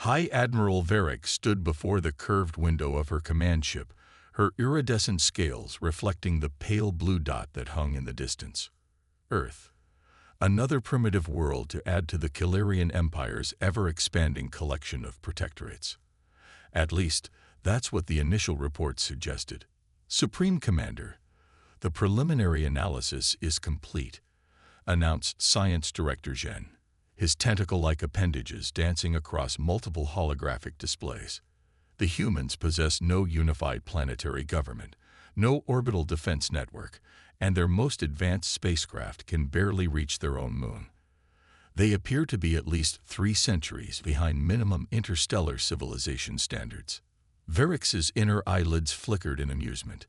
High Admiral Varric stood before the curved window of her command ship, her iridescent scales reflecting the pale blue dot that hung in the distance. Earth. Another primitive world to add to the Kilarian Empire's ever-expanding collection of protectorates. At least, that's what the initial report suggested. Supreme Commander, the preliminary analysis is complete, announced Science Director Zhen, his tentacle-like appendages dancing across multiple holographic displays. The humans possess no unified planetary government, no orbital defense network, and their most advanced spacecraft can barely reach their own moon. They appear to be at least 3 centuries behind minimum interstellar civilization standards. Varric's inner eyelids flickered in amusement.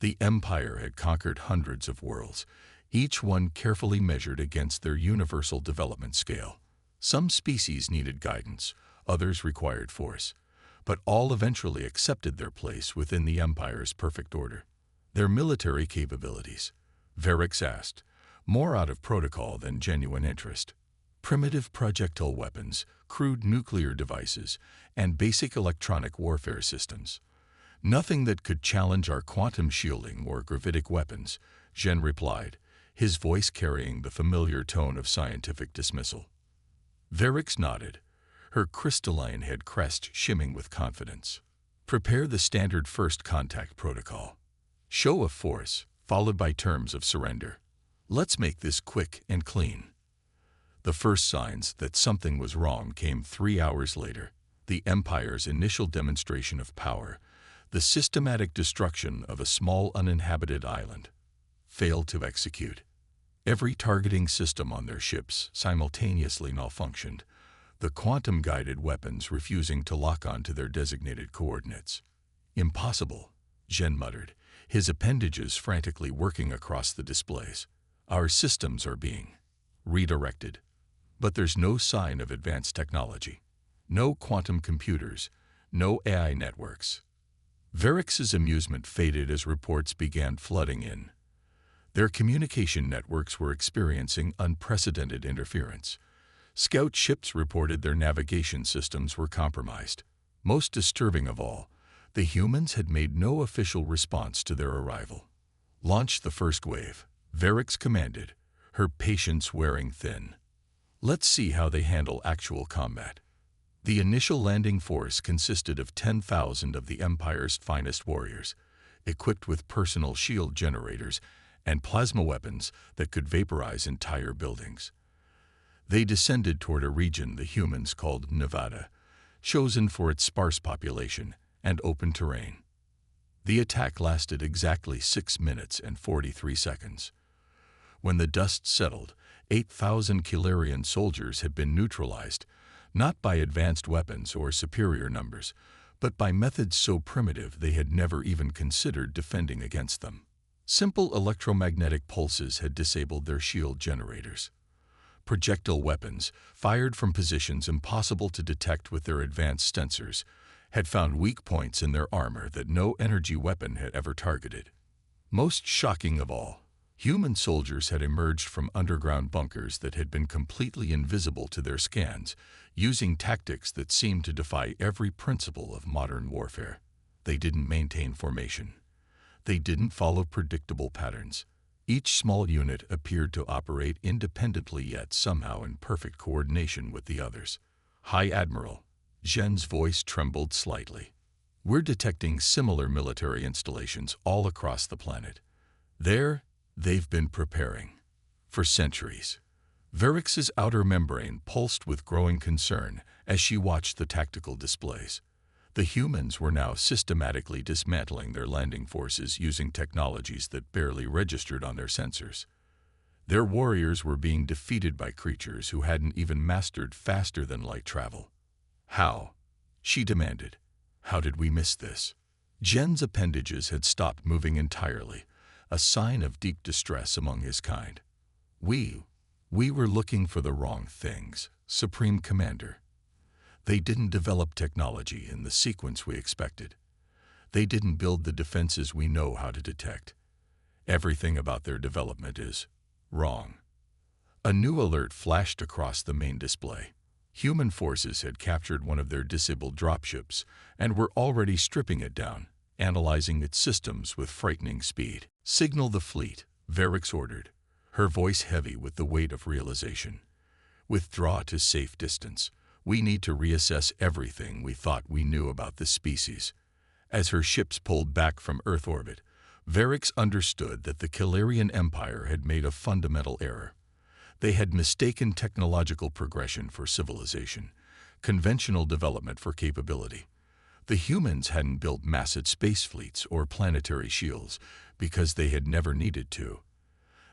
The Empire had conquered hundreds of worlds, each one carefully measured against their universal development scale. Some species needed guidance, others required force, but all eventually accepted their place within the Empire's perfect order. Their military capabilities, Varric asked, more out of protocol than genuine interest. Primitive projectile weapons, crude nuclear devices, and basic electronic warfare systems. Nothing that could challenge our quantum shielding or gravitic weapons, Zhen replied, his voice carrying the familiar tone of scientific dismissal. Varric nodded, her crystalline head crest shimming with confidence. Prepare the standard first contact protocol. Show of force, followed by terms of surrender. Let's make this quick and clean. The first signs that something was wrong came 3 hours later. The Empire's initial demonstration of power, the systematic destruction of a small uninhabited island, failed to execute. Every targeting system on their ships simultaneously malfunctioned, the quantum-guided weapons refusing to lock onto their designated coordinates. Impossible, Zhen muttered, his appendages frantically working across the displays. Our systems are being redirected. But there's no sign of advanced technology. No quantum computers, no AI networks. Varric's amusement faded as reports began flooding in. Their communication networks were experiencing unprecedented interference. Scout ships reported their navigation systems were compromised. Most disturbing of all, the humans had made no official response to their arrival. Launch the first wave, Varric commanded, her patience wearing thin. Let's see how they handle actual combat. The initial landing force consisted of 10,000 of the Empire's finest warriors, equipped with personal shield generators and plasma weapons that could vaporize entire buildings. They descended toward a region the humans called Nevada, chosen for its sparse population and open terrain. The attack lasted exactly 6 minutes and 43 seconds. When the dust settled, 8,000 Kilarian soldiers had been neutralized, not by advanced weapons or superior numbers, but by methods so primitive they had never even considered defending against them. Simple electromagnetic pulses had disabled their shield generators. Projectile weapons, fired from positions impossible to detect with their advanced sensors, had found weak points in their armor that no energy weapon had ever targeted. Most shocking of all, human soldiers had emerged from underground bunkers that had been completely invisible to their scans, using tactics that seemed to defy every principle of modern warfare. They didn't maintain formation. They didn't follow predictable patterns. Each small unit appeared to operate independently yet somehow in perfect coordination with the others. High Admiral, Zhen's voice trembled slightly. We're detecting similar military installations all across the planet. They've been preparing for centuries. Varric's outer membrane pulsed with growing concern as she watched the tactical displays. The humans were now systematically dismantling their landing forces using technologies that barely registered on their sensors. Their warriors were being defeated by creatures who hadn't even mastered faster-than-light travel. How? She demanded. How did we miss this? Zhen's appendages had stopped moving entirely, a sign of deep distress among his kind. We were looking for the wrong things, Supreme Commander. They didn't develop technology in the sequence we expected. They didn't build the defenses we know how to detect. Everything about their development is wrong. A new alert flashed across the main display. Human forces had captured one of their disabled dropships and were already stripping it down, analyzing its systems with frightening speed. "Signal the fleet," Varix ordered, her voice heavy with the weight of realization. "Withdraw to safe distance. We need to reassess everything we thought we knew about this species." As her ships pulled back from Earth orbit, Varix understood that the Kilarian Empire had made a fundamental error. They had mistaken technological progression for civilization, conventional development for capability. The humans hadn't built massive space fleets or planetary shields because they had never needed to.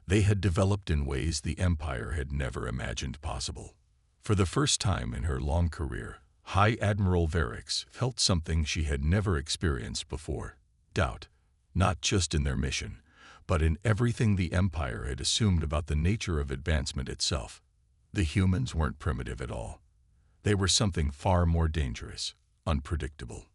They had developed in ways the Empire had never imagined possible. For the first time in her long career, High Admiral Varix felt something she had never experienced before: doubt, not just in their mission, but in everything the Empire had assumed about the nature of advancement itself. The humans weren't primitive at all. They were something far more dangerous, unpredictable.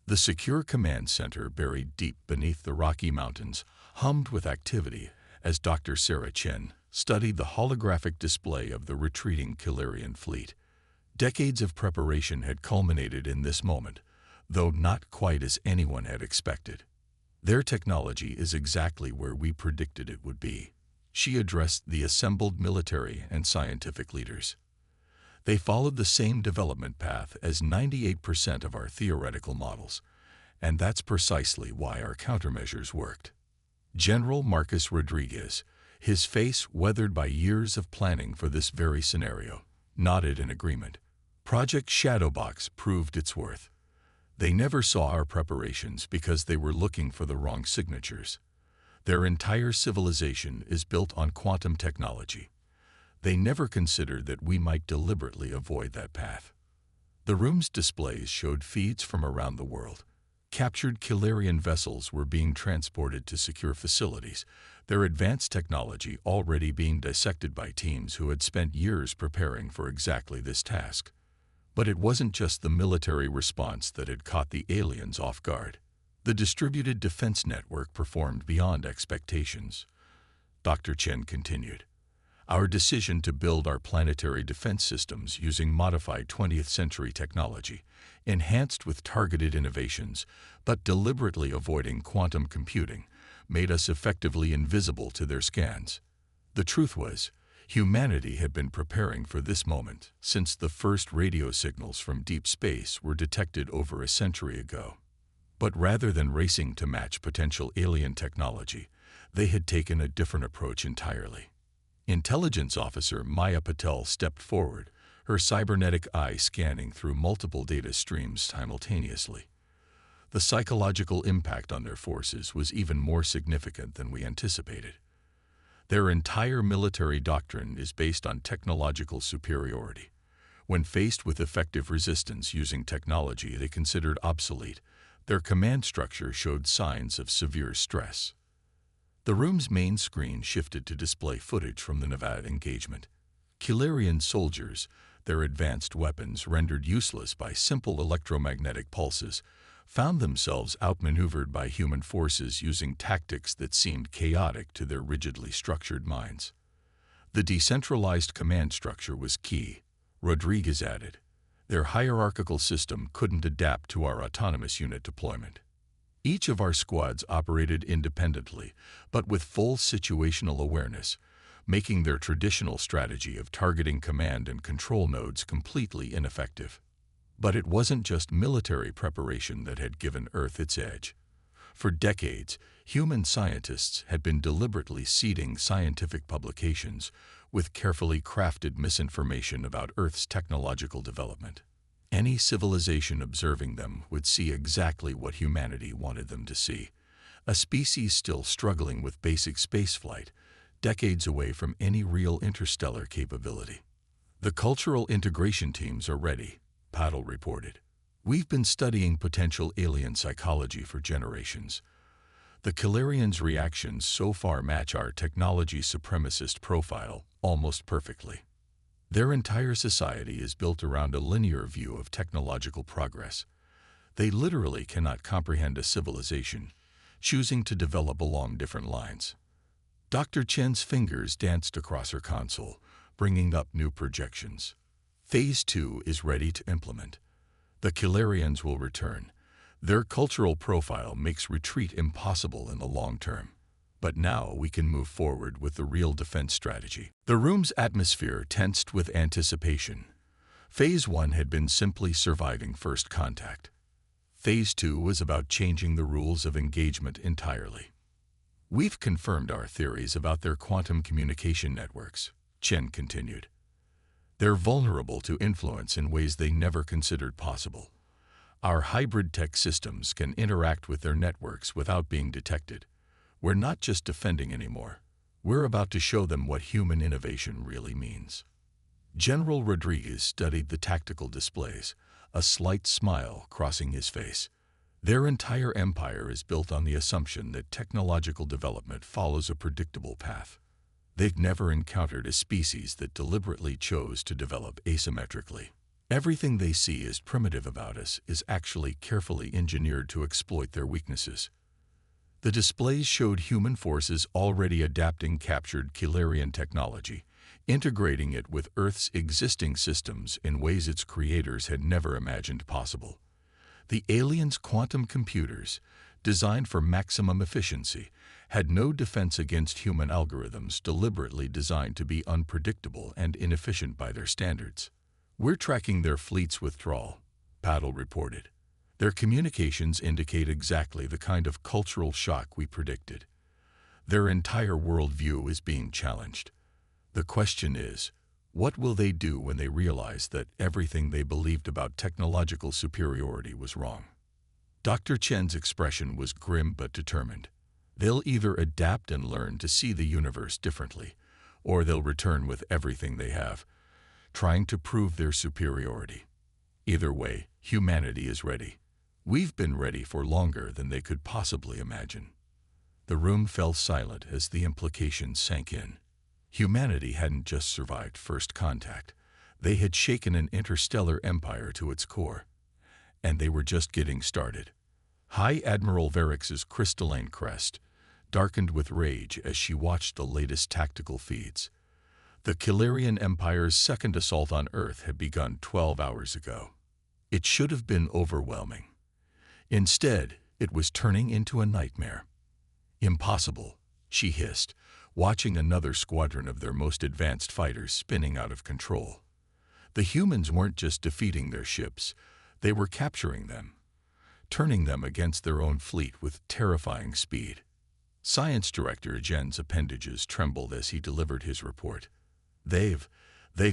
The secure command center, buried deep beneath the Rocky Mountains, hummed with activity as Dr. Sarah Chen studied the holographic display of the retreating Kilarian fleet. Decades of preparation had culminated in this moment, though not quite as anyone had expected. "Their technology is exactly where we predicted it would be," she addressed the assembled military and scientific leaders. "They followed the same development path as 98% of our theoretical models, and that's precisely why our countermeasures worked." General Marcus Rodriguez, his face weathered by years of planning for this very scenario, nodded in agreement. Project Shadowbox proved its worth. They never saw our preparations because they were looking for the wrong signatures. Their entire civilization is built on quantum technology. They never considered that we might deliberately avoid that path. The room's displays showed feeds from around the world. Captured Kilarian vessels were being transported to secure facilities, their advanced technology already being dissected by teams who had spent years preparing for exactly this task. But it wasn't just the military response that had caught the aliens off guard. The distributed defense network performed beyond expectations. Dr. Chen continued. "Our decision to build our planetary defense systems using modified 20th century technology, enhanced with targeted innovations, but deliberately avoiding quantum computing, made us effectively invisible to their scans. The truth was, humanity had been preparing for this moment since the first radio signals from deep space were detected over a century ago. But rather than racing to match potential alien technology, they had taken a different approach entirely." Intelligence Officer Maya Patel stepped forward, her cybernetic eye scanning through multiple data streams simultaneously. The psychological impact on their forces was even more significant than we anticipated. Their entire military doctrine is based on technological superiority. When faced with effective resistance using technology they considered obsolete, their command structure showed signs of severe stress. The room's main screen shifted to display footage from the Nevada engagement. Kilarian soldiers, their advanced weapons rendered useless by simple electromagnetic pulses, found themselves outmaneuvered by human forces using tactics that seemed chaotic to their rigidly structured minds. The decentralized command structure was key, Rodriguez added. Their hierarchical system couldn't adapt to our autonomous unit deployment. Each of our squads operated independently, but with full situational awareness, making their traditional strategy of targeting command and control nodes completely ineffective. But it wasn't just military preparation that had given Earth its edge. For decades, human scientists had been deliberately seeding scientific publications with carefully crafted misinformation about Earth's technological development. Any civilization observing them would see exactly what humanity wanted them to see: a species still struggling with basic spaceflight, decades away from any real interstellar capability. "The cultural integration teams are ready," Paddle reported. "We've been studying potential alien psychology for generations. The Kilarians' reactions so far match our technology supremacist profile almost perfectly. Their entire society is built around a linear view of technological progress. They literally cannot comprehend a civilization, choosing to develop along different lines." Dr. Chen's fingers danced across her console, bringing up new projections. Phase 2 is ready to implement. The Kilarians will return. Their cultural profile makes retreat impossible in the long term. But now we can move forward with the real defense strategy. The room's atmosphere tensed with anticipation. Phase 1 had been simply surviving first contact. Phase 2 was about changing the rules of engagement entirely. We've confirmed our theories about their quantum communication networks, Chen continued. They're vulnerable to influence in ways they never considered possible. Our hybrid tech systems can interact with their networks without being detected. We're not just defending anymore. We're about to show them what human innovation really means. General Rodriguez studied the tactical displays, a slight smile crossing his face. Their entire empire is built on the assumption that technological development follows a predictable path. They've never encountered a species that deliberately chose to develop asymmetrically. Everything they see as primitive about us is actually carefully engineered to exploit their weaknesses. The displays showed human forces already adapting captured Kilarian technology, integrating it with Earth's existing systems in ways its creators had never imagined possible. The aliens' quantum computers, designed for maximum efficiency, had no defense against human algorithms deliberately designed to be unpredictable and inefficient by their standards. We're tracking their fleet's withdrawal, Paddle reported. Their communications indicate exactly the kind of cultural shock we predicted. Their entire worldview is being challenged. The question is, what will they do when they realize that everything they believed about technological superiority was wrong? Dr. Chen's expression was grim but determined. They'll either adapt and learn to see the universe differently, or they'll return with everything they have, trying to prove their superiority. Either way, humanity is ready. We've been ready for longer than they could possibly imagine. The room fell silent as the implications sank in. Humanity hadn't just survived first contact. They had shaken an interstellar empire to its core. And they were just getting started. High Admiral Varix's crystalline crest darkened with rage as she watched the latest tactical feeds. The Kilarian Empire's second assault on Earth had begun 12 hours ago. It should have been overwhelming. Instead, it was turning into a nightmare. Impossible, she hissed, watching another squadron of their most advanced fighters spinning out of control. The humans weren't just defeating their ships, they were capturing them, turning them against their own fleet with terrifying speed. Science Director Jen's appendages trembled as he delivered his report. They've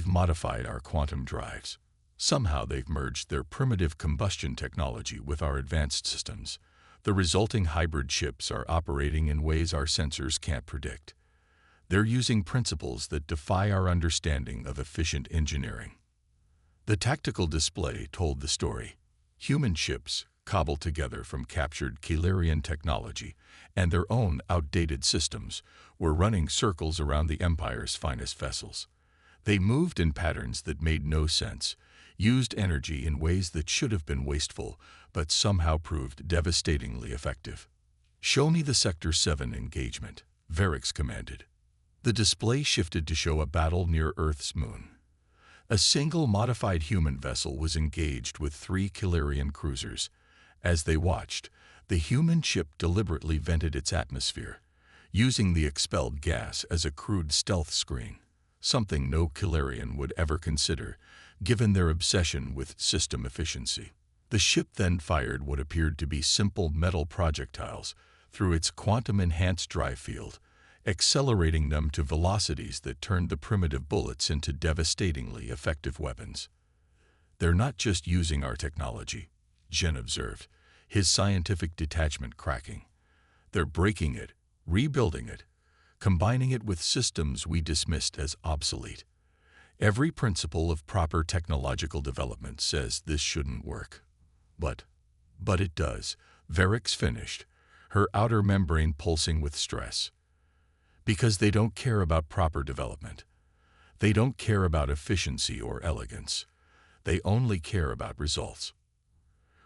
modified our quantum drives. Somehow they've merged their primitive combustion technology with our advanced systems. The resulting hybrid ships are operating in ways our sensors can't predict. They're using principles that defy our understanding of efficient engineering. The tactical display told the story. Human ships, cobbled together from captured Kilarian technology and their own outdated systems, were running circles around the Empire's finest vessels. They moved in patterns that made no sense, used energy in ways that should have been wasteful, but somehow proved devastatingly effective. "Show me the Sector 7 engagement," Varix commanded. The display shifted to show a battle near Earth's moon. A single modified human vessel was engaged with 3 Kilarian cruisers. As they watched, the human ship deliberately vented its atmosphere, using the expelled gas as a crude stealth screen, something no Kilarian would ever consider, given their obsession with system efficiency. The ship then fired what appeared to be simple metal projectiles through its quantum-enhanced drive field, accelerating them to velocities that turned the primitive bullets into devastatingly effective weapons. "They're not just using our technology," Jen observed, his scientific detachment cracking. "They're breaking it, rebuilding it, combining it with systems we dismissed as obsolete. Every principle of proper technological development says this shouldn't work. But it does," Varix finished, her outer membrane pulsing with stress. "Because they don't care about proper development. They don't care about efficiency or elegance. They only care about results."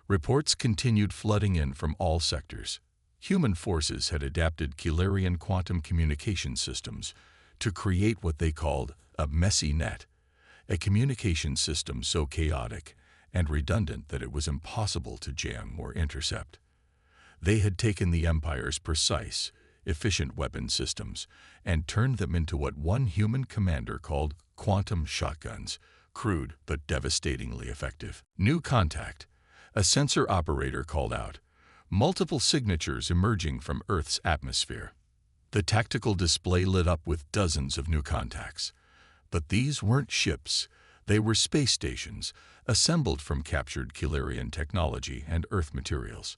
Reports continued flooding in from all sectors. Human forces had adapted Kilarian quantum communication systems to create what they called a messy net, a communication system so chaotic and redundant that it was impossible to jam or intercept. They had taken the Empire's precise, efficient weapon systems and turned them into what one human commander called quantum shotguns, crude but devastatingly effective. New contact, a sensor operator called out, multiple signatures emerging from Earth's atmosphere. The tactical display lit up with dozens of new contacts. But these weren't ships. They were space stations, assembled from captured Keylarian technology and Earth materials.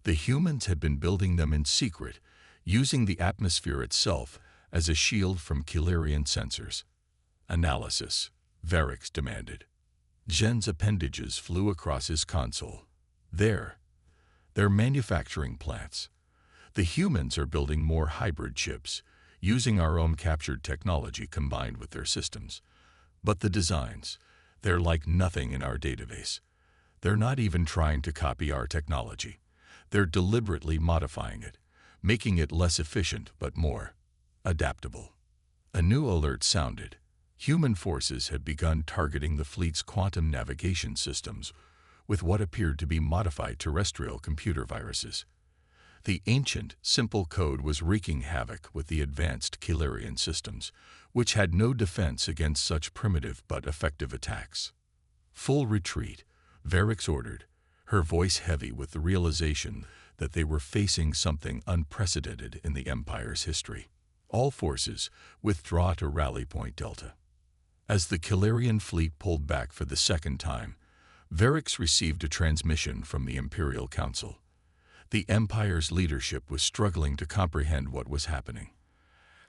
The humans had been building them in secret, using the atmosphere itself as a shield from Keylarian sensors. Analysis, Varix demanded. Jen's appendages flew across his console. They're manufacturing plants. The humans are building more hybrid chips, using our own captured technology combined with their systems. But the designs, they're like nothing in our database. They're not even trying to copy our technology. They're deliberately modifying it, making it less efficient but more adaptable. A new alert sounded. Human forces had begun targeting the fleet's quantum navigation systems with what appeared to be modified terrestrial computer viruses. The ancient, simple code was wreaking havoc with the advanced Keylarian systems, which had no defense against such primitive but effective attacks. Full retreat, Varix ordered, her voice heavy with the realization that they were facing something unprecedented in the Empire's history. All forces, withdraw to Rally Point Delta. As the Keylarian fleet pulled back for the second time, Varix received a transmission from the Imperial Council. The Empire's leadership was struggling to comprehend what was happening.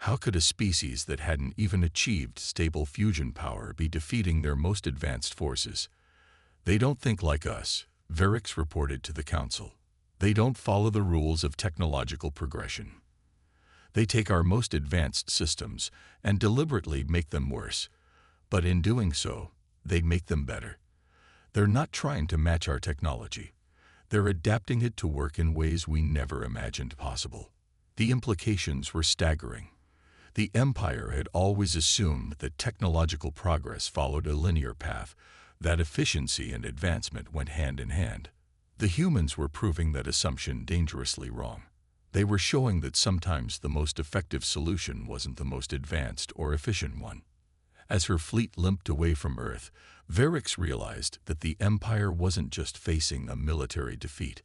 How could a species that hadn't even achieved stable fusion power be defeating their most advanced forces? They don't think like us, Varix reported to the Council. They don't follow the rules of technological progression. They take our most advanced systems and deliberately make them worse. But in doing so, they make them better. They're not trying to match our technology. They're adapting it to work in ways we never imagined possible. The implications were staggering. The Empire had always assumed that technological progress followed a linear path, that efficiency and advancement went hand in hand. The humans were proving that assumption dangerously wrong. They were showing that sometimes the most effective solution wasn't the most advanced or efficient one. As her fleet limped away from Earth, Varix realized that the Empire wasn't just facing a military defeat.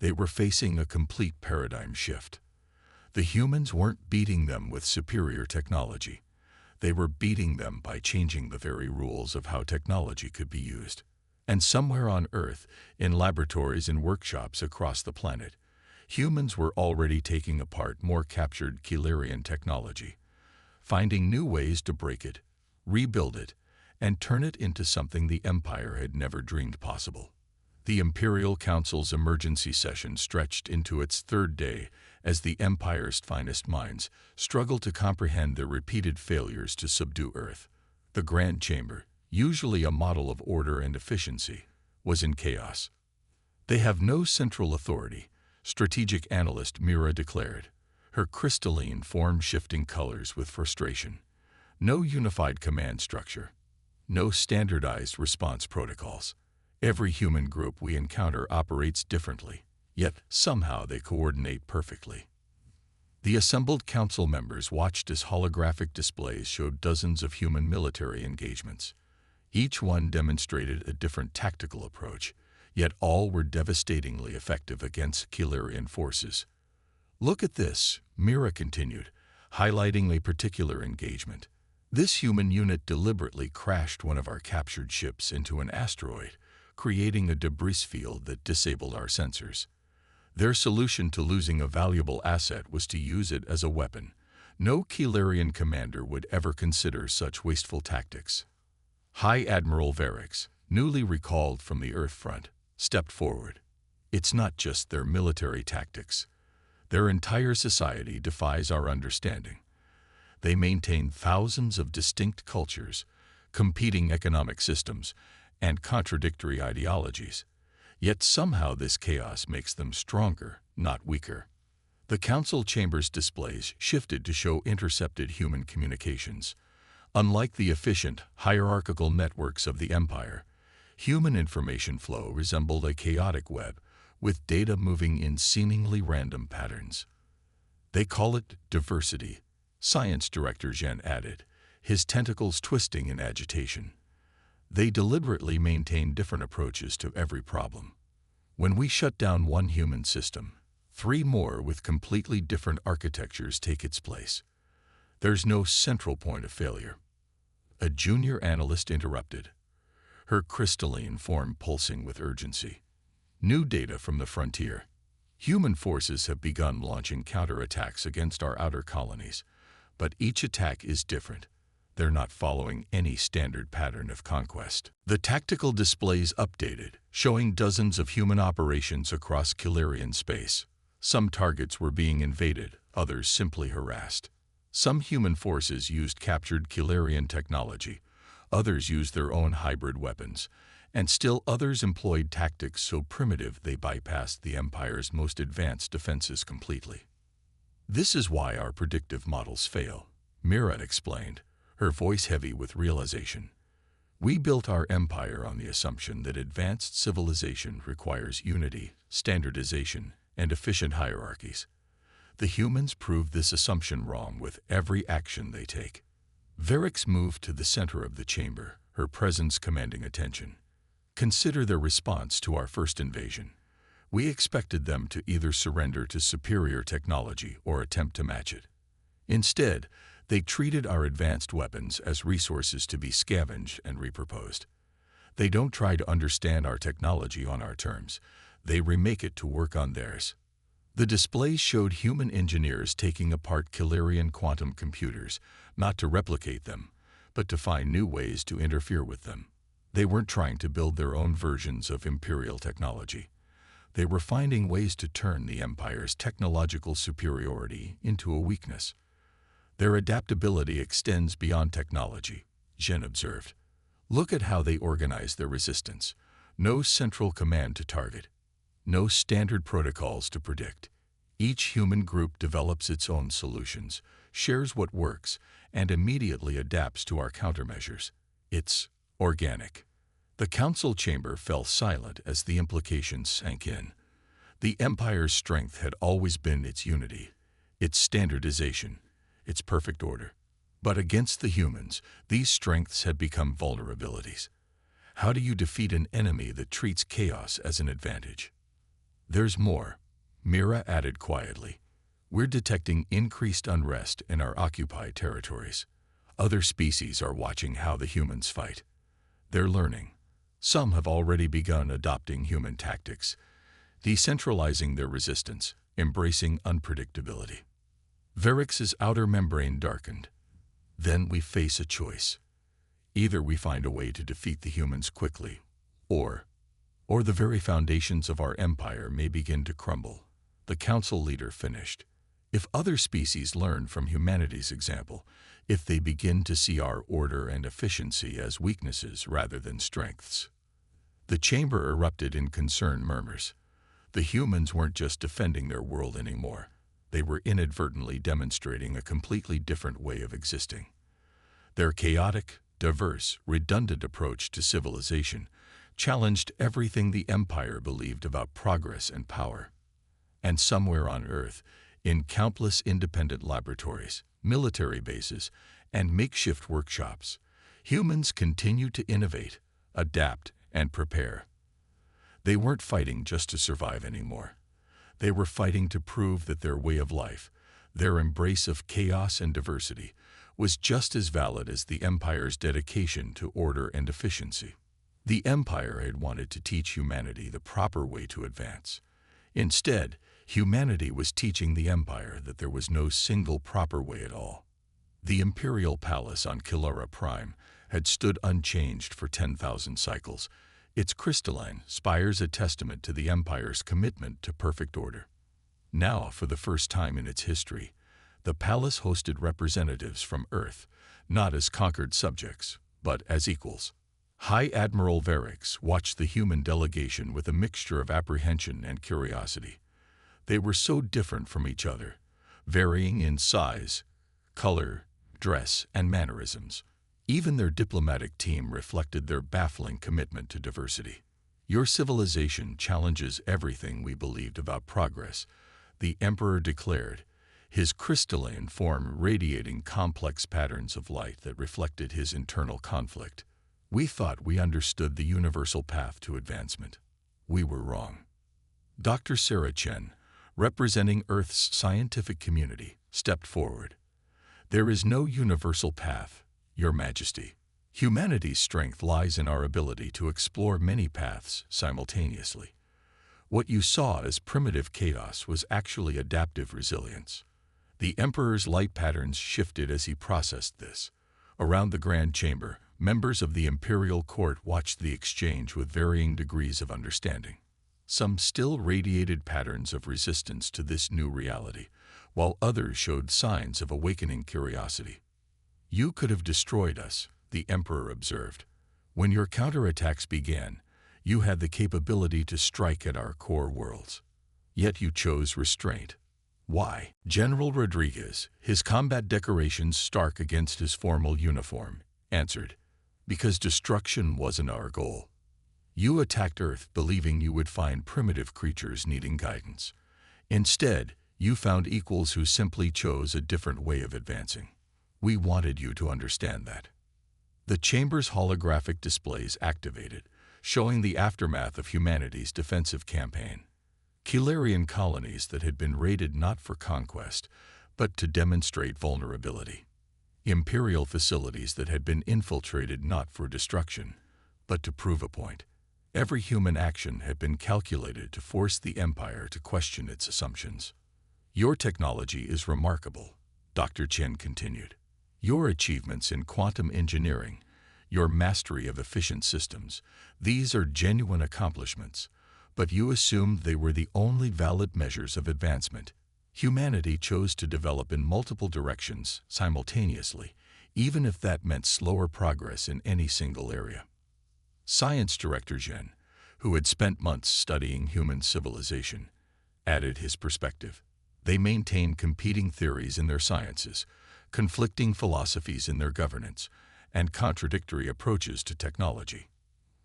They were facing a complete paradigm shift. The humans weren't beating them with superior technology. They were beating them by changing the very rules of how technology could be used. And somewhere on Earth, in laboratories and workshops across the planet, humans were already taking apart more captured Keylarian technology, finding new ways to break it, rebuild it, and turn it into something the Empire had never dreamed possible. The Imperial Council's emergency session stretched into its third day as the Empire's finest minds struggled to comprehend their repeated failures to subdue Earth. The Grand Chamber, usually a model of order and efficiency, was in chaos. They have no central authority, strategic analyst Mira declared, her crystalline form shifting colors with frustration. No unified command structure. No standardized response protocols. Every human group we encounter operates differently, yet somehow they coordinate perfectly. The assembled council members watched as holographic displays showed dozens of human military engagements. Each one demonstrated a different tactical approach, yet all were devastatingly effective against Keylarian forces. Look at this, Mira continued, highlighting a particular engagement. This human unit deliberately crashed one of our captured ships into an asteroid, creating a debris field that disabled our sensors. Their solution to losing a valuable asset was to use it as a weapon. No Keylarian commander would ever consider such wasteful tactics. High Admiral Varix, newly recalled from the Earth front, stepped forward. It's not just their military tactics. Their entire society defies our understanding. They maintain thousands of distinct cultures, competing economic systems, and contradictory ideologies. Yet somehow this chaos makes them stronger, not weaker. The council chamber's displays shifted to show intercepted human communications. Unlike the efficient, hierarchical networks of the Empire, human information flow resembled a chaotic web, with data moving in seemingly random patterns. They call it diversity, Science Director Zhen added, his tentacles twisting in agitation. They deliberately maintain different approaches to every problem. When we shut down one human system, 3 more with completely different architectures take its place. There's no central point of failure. A junior analyst interrupted, her crystalline form pulsing with urgency. New data from the frontier. Human forces have begun launching counterattacks against our outer colonies, but each attack is different. They're not following any standard pattern of conquest. The tactical displays updated, showing dozens of human operations across Kilarian space. Some targets were being invaded, others simply harassed. Some human forces used captured Kilarian technology, others used their own hybrid weapons, and still others employed tactics so primitive they bypassed the Empire's most advanced defenses completely. This is why our predictive models fail, Mira explained, her voice heavy with realization. We built our empire on the assumption that advanced civilization requires unity, standardization, and efficient hierarchies. The humans proved this assumption wrong with every action they take. Varix moved to the center of the chamber, her presence commanding attention. Consider their response to our first invasion. We expected them to either surrender to superior technology or attempt to match it. Instead, they treated our advanced weapons as resources to be scavenged and repurposed. They don't try to understand our technology on our terms. They remake it to work on theirs. The displays showed human engineers taking apart Kilarian quantum computers, not to replicate them, but to find new ways to interfere with them. They weren't trying to build their own versions of imperial technology. They were finding ways to turn the Empire's technological superiority into a weakness. Their adaptability extends beyond technology, Zhen observed. Look at how they organize their resistance. No central command to target. No standard protocols to predict. Each human group develops its own solutions, shares what works, and immediately adapts to our countermeasures. It's organic. The council chamber fell silent as the implications sank in. The Empire's strength had always been its unity, its standardization, its perfect order. But against the humans, these strengths had become vulnerabilities. How do you defeat an enemy that treats chaos as an advantage? There's more, Mira added quietly. We're detecting increased unrest in our occupied territories. Other species are watching how the humans fight. They're learning. Some have already begun adopting human tactics, decentralizing their resistance, embracing unpredictability. Varix's outer membrane darkened. Then we face a choice. Either we find a way to defeat the humans quickly, or the very foundations of our empire may begin to crumble. The council leader finished. If other species learn from humanity's example, if they begin to see our order and efficiency as weaknesses rather than strengths. The chamber erupted in concerned murmurs. The humans weren't just defending their world anymore. They were inadvertently demonstrating a completely different way of existing. Their chaotic, diverse, redundant approach to civilization challenged everything the Empire believed about progress and power. And somewhere on Earth, in countless independent laboratories, military bases, and makeshift workshops, humans continued to innovate, adapt, and prepare. They weren't fighting just to survive anymore. They were fighting to prove that their way of life, their embrace of chaos and diversity, was just as valid as the Empire's dedication to order and efficiency. The Empire had wanted to teach humanity the proper way to advance. Instead, humanity was teaching the Empire that there was no single proper way at all. The Imperial Palace on Kilara Prime had stood unchanged for 10,000 cycles, its crystalline spires a testament to the Empire's commitment to perfect order. Now, for the first time in its history, the palace hosted representatives from Earth, not as conquered subjects, but as equals. High Admiral Varix watched the human delegation with a mixture of apprehension and curiosity. They were so different from each other, varying in size, color, dress, and mannerisms. Even their diplomatic team reflected their baffling commitment to diversity. Your civilization challenges everything we believed about progress, the Emperor declared, his crystalline form radiating complex patterns of light that reflected his internal conflict. We thought we understood the universal path to advancement. We were wrong. Dr. Sarah Chen, representing Earth's scientific community, stepped forward. There is no universal path, Your Majesty. Humanity's strength lies in our ability to explore many paths simultaneously. What you saw as primitive chaos was actually adaptive resilience. The Emperor's light patterns shifted as he processed this. Around the Grand Chamber, members of the Imperial Court watched the exchange with varying degrees of understanding. Some still radiated patterns of resistance to this new reality, while others showed signs of awakening curiosity. You could have destroyed us, the Emperor observed. When your counterattacks began, you had the capability to strike at our core worlds. Yet you chose restraint. Why? General Rodriguez, his combat decorations stark against his formal uniform, answered, because destruction wasn't our goal. You attacked Earth believing you would find primitive creatures needing guidance. Instead, you found equals who simply chose a different way of advancing. We wanted you to understand that. The chamber's holographic displays activated, showing the aftermath of humanity's defensive campaign. Kilarian colonies that had been raided not for conquest, but to demonstrate vulnerability. Imperial facilities that had been infiltrated not for destruction, but to prove a point. Every human action had been calculated to force the Empire to question its assumptions. Your technology is remarkable, Dr. Chen continued. Your achievements in quantum engineering, your mastery of efficient systems, these are genuine accomplishments, but you assumed they were the only valid measures of advancement. Humanity chose to develop in multiple directions simultaneously, even if that meant slower progress in any single area. Science Director Zhen, who had spent months studying human civilization, added his perspective. They maintained competing theories in their sciences, conflicting philosophies in their governance, and contradictory approaches to technology.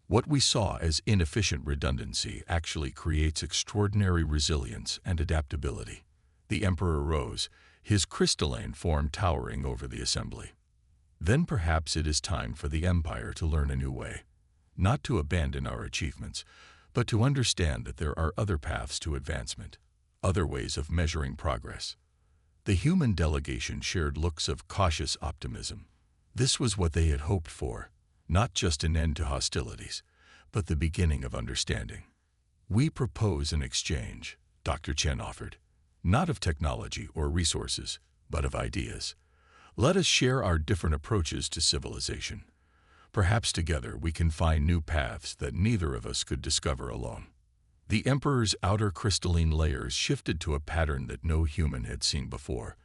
What we saw as inefficient redundancy actually creates extraordinary resilience and adaptability. The Emperor rose, his crystalline form towering over the assembly. Then perhaps it is time for the Empire to learn a new way. Not to abandon our achievements, but to understand that there are other paths to advancement, other ways of measuring progress. The human delegation shared looks of cautious optimism. This was what they had hoped for, not just an end to hostilities, but the beginning of understanding. We propose an exchange, Dr. Chen offered, not of technology or resources, but of ideas. Let us share our different approaches to civilization. Perhaps together we can find new paths that neither of us could discover alone. The Emperor's outer crystalline layers shifted to a pattern that no human had seen before,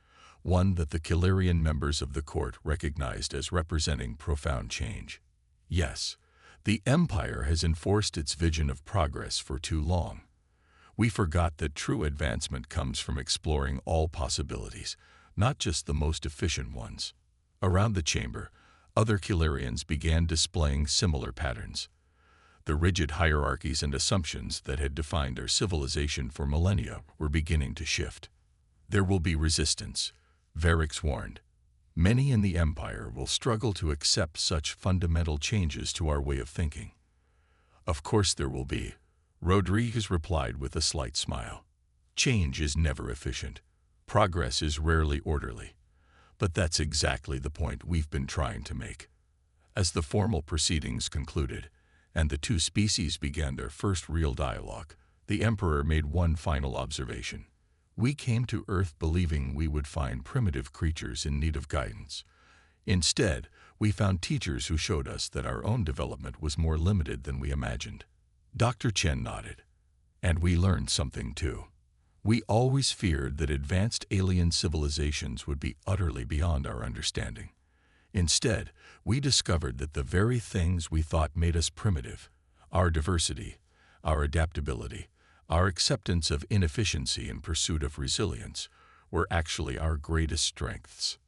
one that the Kilarian members of the court recognized as representing profound change. Yes, the Empire has enforced its vision of progress for too long. We forgot that true advancement comes from exploring all possibilities, not just the most efficient ones. Around the chamber, other Kilarians began displaying similar patterns. The rigid hierarchies and assumptions that had defined our civilization for millennia were beginning to shift. There will be resistance, Varix warned. Many in the Empire will struggle to accept such fundamental changes to our way of thinking. Of course there will be, Rodriguez replied with a slight smile. Change is never efficient. Progress is rarely orderly. But that's exactly the point we've been trying to make. As the formal proceedings concluded, and the two species began their first real dialogue, the Emperor made one final observation. We came to Earth believing we would find primitive creatures in need of guidance. Instead, we found teachers who showed us that our own development was more limited than we imagined. Dr. Chen nodded. And we learned something too. We always feared that advanced alien civilizations would be utterly beyond our understanding. Instead, we discovered that the very things we thought made us primitive, our diversity, our adaptability, our acceptance of inefficiency in pursuit of resilience, were actually our greatest strengths.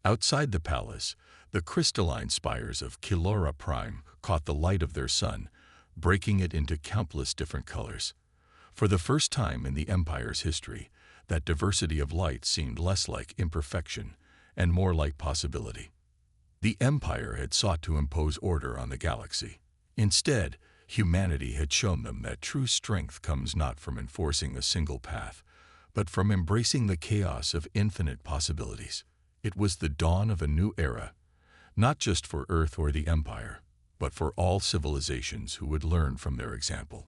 Outside the palace, The crystalline spires of Kilora Prime caught the light of their sun, breaking it into countless different colors. For the first time in the Empire's history, that diversity of light seemed less like imperfection and more like possibility. The Empire had sought to impose order on the galaxy. Instead, humanity had shown them that true strength comes not from enforcing a single path, but from embracing the chaos of infinite possibilities. It was the dawn of a new era, not just for Earth or the Empire, but for all civilizations who would learn from their example.